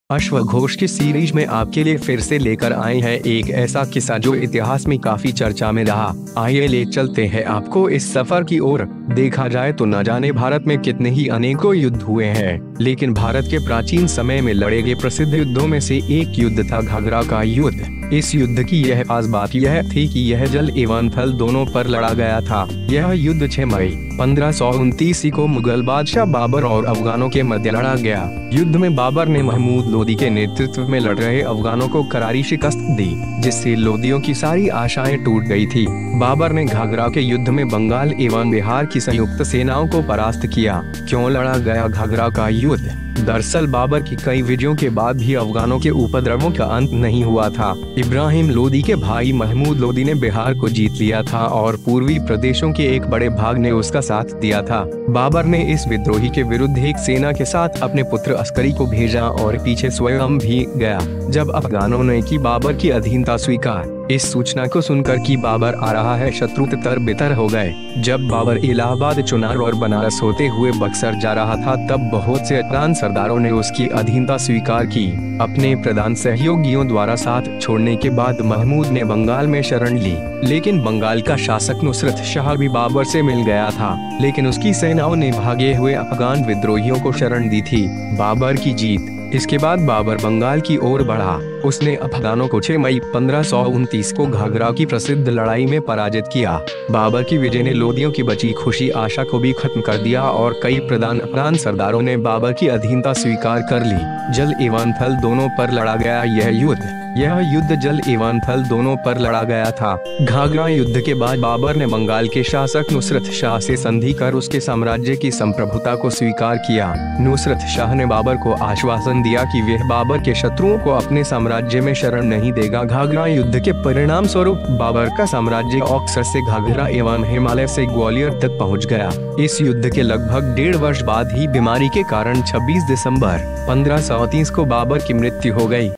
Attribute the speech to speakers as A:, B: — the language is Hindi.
A: अश्वघोष की सीरीज में आपके लिए फिर से लेकर आए हैं एक ऐसा किस्सा जो इतिहास में काफी चर्चा में रहा। आइए ले चलते हैं आपको इस सफर की ओर। देखा जाए तो न जाने भारत में कितने ही अनेकों युद्ध हुए हैं, लेकिन भारत के प्राचीन समय में लड़े गए प्रसिद्ध युद्धों में से एक युद्ध था घाघरा का युद्ध। इस युद्ध की यह खास बात यह थी कि यह जल एवं थल दोनों पर लड़ा गया था। यह युद्ध 6 मई 1529 को मुगल बादशाह बाबर और अफगानों के मध्य लड़ा गया। युद्ध में बाबर ने महमूद लोदी के नेतृत्व में लड़ रहे अफगानों को करारी शिकस्त दी, जिससे लोदियों की सारी आशाएं टूट गई थी। बाबर ने घाघरा के युद्ध में बंगाल एवं बिहार की संयुक्त सेनाओं को परास्त किया। क्यों लड़ा गया घाघरा का युद्ध? दरअसल बाबर की कई विजयों के बाद भी अफगानों के उपद्रवों का अंत नहीं हुआ था। इब्राहिम लोदी के भाई महमूद लोदी ने बिहार को जीत लिया था और पूर्वी प्रदेशों के एक बड़े भाग ने उसका साथ दिया था। बाबर ने इस विद्रोही के विरुद्ध एक सेना के साथ अपने पुत्र अस्करी को भेजा और पीछे स्वयं भी गया। जब अफगानों ने की बाबर की अधीनता स्वीकार, इस सूचना को सुनकर कि बाबर आ रहा है, शत्रु तितर बितर हो गए। जब बाबर इलाहाबाद, चुनार और बनारस होते हुए बक्सर जा रहा था, तब बहुत से अफगान सरदारों ने उसकी अधीनता स्वीकार की। अपने प्रधान सहयोगियों द्वारा साथ छोड़ने के बाद महमूद ने बंगाल में शरण ली, लेकिन बंगाल का शासक नुसरत शाह भी बाबर से मिल गया था, लेकिन उसकी सेनाओं ने भागे हुए अफगान विद्रोहियों को शरण दी थी। बाबर की जीत। इसके बाद बाबर बंगाल की ओर बढ़ा। उसने अफगानों को 6 मई 1529 को घाघरा की प्रसिद्ध लड़ाई में पराजित किया। बाबर की विजय ने लोदियों की बची खुशी आशा को भी खत्म कर दिया और कई प्रधान अफगान सरदारों ने बाबर की अधीनता स्वीकार कर ली। जल एवं थल दोनों पर लड़ा गया यह युद्ध जल एवं थल दोनों पर लड़ा गया था। घाघरा युद्ध के बाद बाबर ने बंगाल के शासक नुसरत शाह से संधि कर उसके साम्राज्य की संप्रभुता को स्वीकार किया। नुसरत शाह ने बाबर को आश्वासन दिया कि वह बाबर के शत्रुओं को अपने साम्राज्य में शरण नहीं देगा। घाघरा युद्ध के परिणाम स्वरूप बाबर का साम्राज्य अक्सर से घाघरा एवं हिमालय से ग्वालियर तक पहुंच गया। इस युद्ध के लगभग 1.5 वर्ष बाद ही बीमारी के कारण 26 दिसंबर 1530 को बाबर की मृत्यु हो गई।